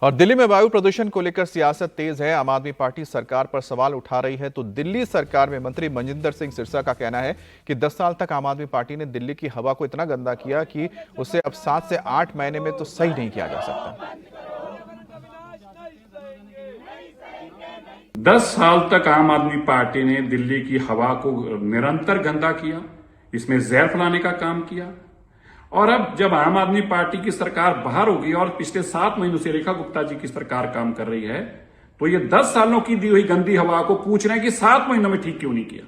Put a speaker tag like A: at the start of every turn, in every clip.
A: और दिल्ली में वायु प्रदूषण को लेकर सियासत तेज है। आम आदमी पार्टी सरकार पर सवाल उठा रही है तो दिल्ली सरकार में मंत्री मनजिंदर सिंह सिरसा का कहना है कि 10 साल तक आम आदमी पार्टी ने दिल्ली की हवा को इतना गंदा किया कि उसे अब 7 से 8 महीने में तो सही नहीं किया जा सकता।
B: 10 साल तक आम आदमी पार्टी ने दिल्ली की हवा को निरंतर गंदा किया, इसमें जहर फैलाने का काम किया। और अब जब आम आदमी पार्टी की सरकार बाहर होगी और पिछले 7 महीनों से रेखा गुप्ता जी की सरकार काम कर रही है, तो ये 10 सालों की दी हुई गंदी हवा को पूछ रहे हैं कि 7 महीनों में ठीक क्यों नहीं किया।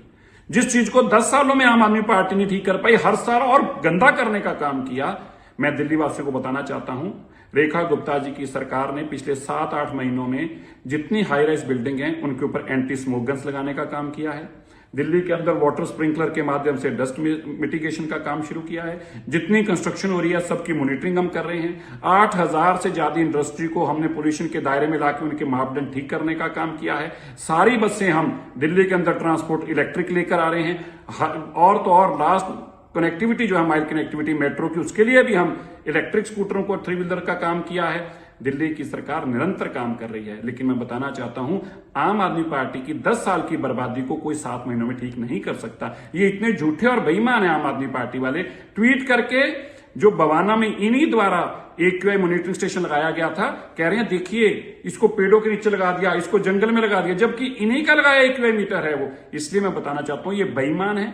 B: जिस चीज को 10 सालों में आम आदमी पार्टी ने ठीक कर पाई, हर साल और गंदा करने का काम किया। मैं दिल्ली वासियों को बताना चाहता हूं, रेखा गुप्ता जी की सरकार ने पिछले 7-8 महीनों में जितनी हाई राइज बिल्डिंग हैं उनके ऊपर एंटी स्मोक गन्स लगाने का काम किया है। दिल्ली के अंदर वाटर स्प्रिंकलर के माध्यम से डस्ट मिटिगेशन का काम शुरू किया है। जितनी कंस्ट्रक्शन हो रही है सबकी मॉनिटरिंग हम कर रहे हैं। 8000 से ज्यादा इंडस्ट्री को हमने पोल्यूशन के दायरे में लाकर उनके मापदंड ठीक करने का काम किया है। सारी बसें हम दिल्ली के अंदर ट्रांसपोर्ट इलेक्ट्रिक लेकर आ रहे हैं। और तो और लास्ट कनेक्टिविटी जो है माइल कनेक्टिविटी मेट्रो की, उसके लिए भी हम इलेक्ट्रिक स्कूटरों को 3 व्हीलर का काम किया है। दिल्ली की सरकार निरंतर काम कर रही है, लेकिन मैं बताना चाहता हूं आम आदमी पार्टी की 10 साल की बर्बादी को कोई 7 महीनों में ठीक नहीं कर सकता। ये इतने झूठे और बेईमान है आम आदमी पार्टी वाले। ट्वीट करके जो बवाना में इन्हीं द्वारा AQI मॉनिटरिंग स्टेशन लगाया गया था, कह रहे हैं देखिए इसको पेड़ों के नीचे लगा दिया, इसको जंगल में लगा दिया, जबकि इन्हीं का लगाया AQI मीटर है वो। इसलिए मैं बताना चाहता हूं ये बेईमान है,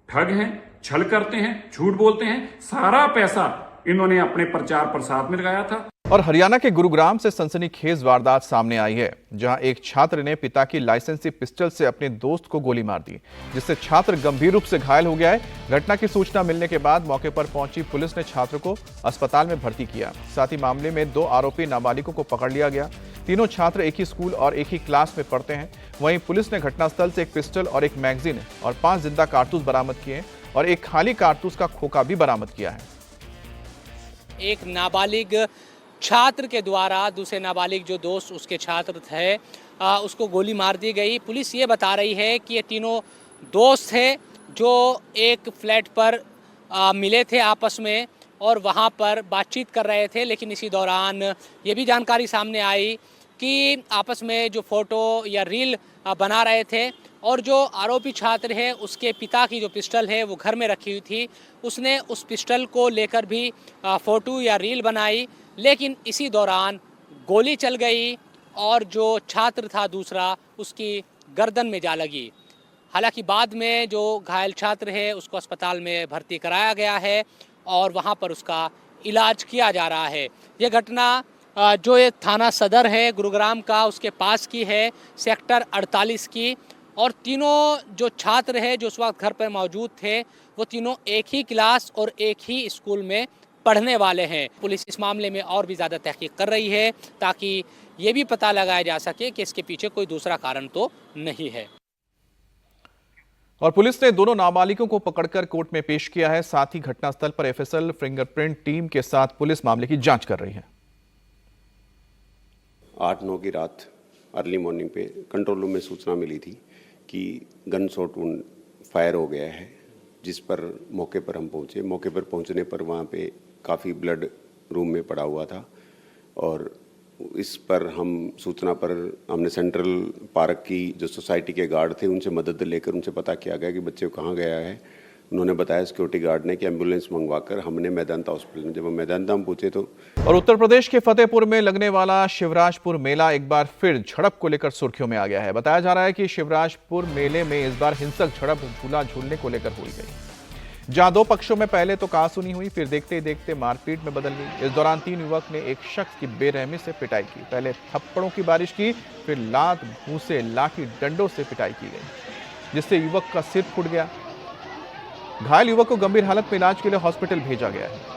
B: ठग हैं, छल करते हैं, झूठ बोलते हैं। सारा पैसा इन्होंने अपने प्रचार प्रसार में लगाया था।
A: और हरियाणा के गुरुग्राम से सनसनीखेज वारदात सामने आई है, जहां एक छात्र ने पिता की लाइसेंसी पिस्टल से अपने दोस्त को गोली मार दी, जिससे छात्र गंभीर रूप से घायल हो गया है। घटना की सूचना मिलने के बाद मौके पर पहुंची पुलिस ने छात्र को अस्पताल में भर्ती किया। साथ ही मामले में 2 आरोपी नाबालिगों को पकड़ लिया गया। तीनों छात्र एक ही स्कूल और एक ही क्लास में पढ़ते हैं। वहीं पुलिस ने घटनास्थल से एक पिस्टल और एक मैगजीन और 5 जिंदा कारतूस बरामद किए और एक खाली कारतूस का खोखा भी बरामद किया है।
C: एक नाबालिग छात्र के द्वारा दूसरे नाबालिग जो दोस्त उसके छात्र थे उसको गोली मार दी गई। पुलिस ये बता रही है कि ये तीनों दोस्त थे जो एक फ्लैट पर मिले थे आपस में और वहाँ पर बातचीत कर रहे थे। लेकिन इसी दौरान ये भी जानकारी सामने आई कि आपस में जो फ़ोटो या रील बना रहे थे और जो आरोपी छात्र है उसके पिता की जो पिस्टल है वो घर में रखी हुई थी, उसने उस पिस्टल को लेकर भी फ़ोटो या रील बनाई। लेकिन इसी दौरान गोली चल गई और जो छात्र था दूसरा उसकी गर्दन में जा लगी। हालांकि बाद में जो घायल छात्र है उसको अस्पताल में भर्ती कराया गया है और वहां पर उसका इलाज किया जा रहा है। ये घटना जो ये थाना सदर है गुरुग्राम का उसके पास की है, सेक्टर 48 की। और तीनों जो छात्र है जो उस वक्त घर पर मौजूद थे वो तीनों एक ही क्लास और एक ही स्कूल में पढ़ने वाले हैं। पुलिस इस मामले में और भी ज़्यादा तहकीक कर रही है ताकि ये भी पता लगाया जा सके कि इसके पीछे कोई दूसरा कारण तो नहीं है।
A: और पुलिस ने दोनों नाबालिगों को पकड़कर कोर्ट में पेश किया है। साथ ही घटनास्थल पर FSL फिंगरप्रिंट टीम के साथ पुलिस मामले की जांच कर रही है।
D: 8-9 की रात अर्ली मॉर्निंग पे कंट्रोल रूम में सूचना मिली थी कि गन शॉट फायर हो गया है, जिस पर मौके पर हम पहुंचे। मौके पर पहुंचने पर वहाँ पे काफ़ी ब्लड रूम में पड़ा हुआ था और इस पर हम सूचना पर हमने सेंट्रल पार्क की जो सोसाइटी के गार्ड थे उनसे मदद लेकर उनसे पता किया गया कि बच्चे कहाँ गया है। उन्होंने बताया सिक्योरिटी गार्ड ने कि एम्बुलेंस मंगवाकर हमने मेदांता हॉस्पिटल में, जब हम मेदांता हम पूछे तो।
A: और उत्तर प्रदेश के फतेहपुर में लगने वाला शिवराजपुर मेला एक बार फिर झड़प को लेकर सुर्खियों में आ गया है। बताया जा रहा है कि शिवराजपुर मेले में इस बार हिंसक झड़प झूला झूलने को लेकर हुई गई, जहां 2 पक्षों में पहले तो कहासुनी हुई, फिर देखते ही देखते मारपीट में बदल गई। इस दौरान 3 युवक ने एक शख्स की बेरहमी से पिटाई की। पहले थप्पड़ों की बारिश की, फिर लात, घूंसे, लाठी, डंडों से पिटाई की गई, जिससे युवक का सिर फूट गया। घायल युवक को गंभीर हालत में इलाज के लिए हॉस्पिटल भेजा गया है।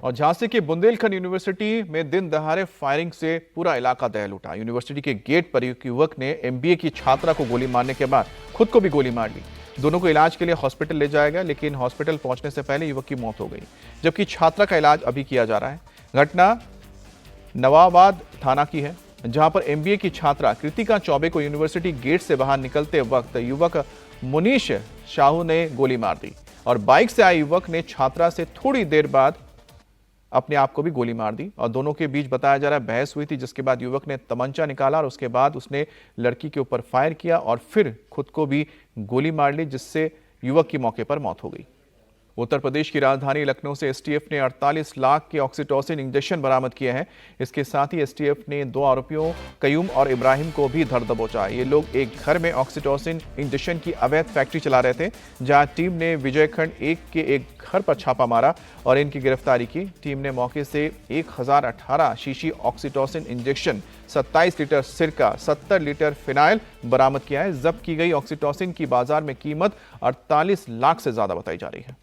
A: और झांसी की बुंदेलखंड यूनिवर्सिटी में दिन दहाड़े फायरिंग से पूरा इलाका दहल उठा। यूनिवर्सिटी के गेट पर एक युवक ने MBA की छात्रा को गोली मारने के बाद खुद को भी गोली मार ली। दोनों को इलाज के लिए हॉस्पिटल ले जाया गया, लेकिन हॉस्पिटल पहुंचने से पहले युवक की मौत हो गई, जबकि छात्रा का इलाज अभी किया जा रहा है। घटना नवाबाद थाना की है। जहां पर एमबीए की छात्रा कृतिका चौबे को यूनिवर्सिटी गेट से बाहर निकलते वक्त युवक मुनीश शाहू ने गोली मार दी और बाइक से आए युवक ने छात्रा से थोड़ी देर बाद अपने आप को भी गोली मार दी और दोनों के बीच बताया जा रहा है बहस हुई थी, जिसके बाद युवक ने तमंचा निकाला और उसके बाद उसने लड़की के ऊपर फायर किया और फिर खुद को भी गोली मार ली, जिससे युवक की मौके पर मौत हो गई। उत्तर प्रदेश की राजधानी लखनऊ से एसटीएफ ने 48 लाख के ऑक्सीटोसिन इंजेक्शन बरामद किए हैं। इसके साथ ही एसटीएफ ने 2 आरोपियों कयूम और इब्राहिम को भी धर दबोचा। ये लोग एक घर में ऑक्सीटोसिन इंजेक्शन की अवैध फैक्ट्री चला रहे थे, जहां टीम ने विजयखंड 1 के एक घर पर छापा मारा और इनकी गिरफ्तारी की। टीम ने मौके से 1018 शीशी ऑक्सीटोसिन इंजेक्शन, 27 लीटर सिरका, 70 लीटर फिनाइल बरामद किया है। जब्त की गई ऑक्सीटोसिन की बाजार में कीमत 48 लाख से ज्यादा बताई जा रही है।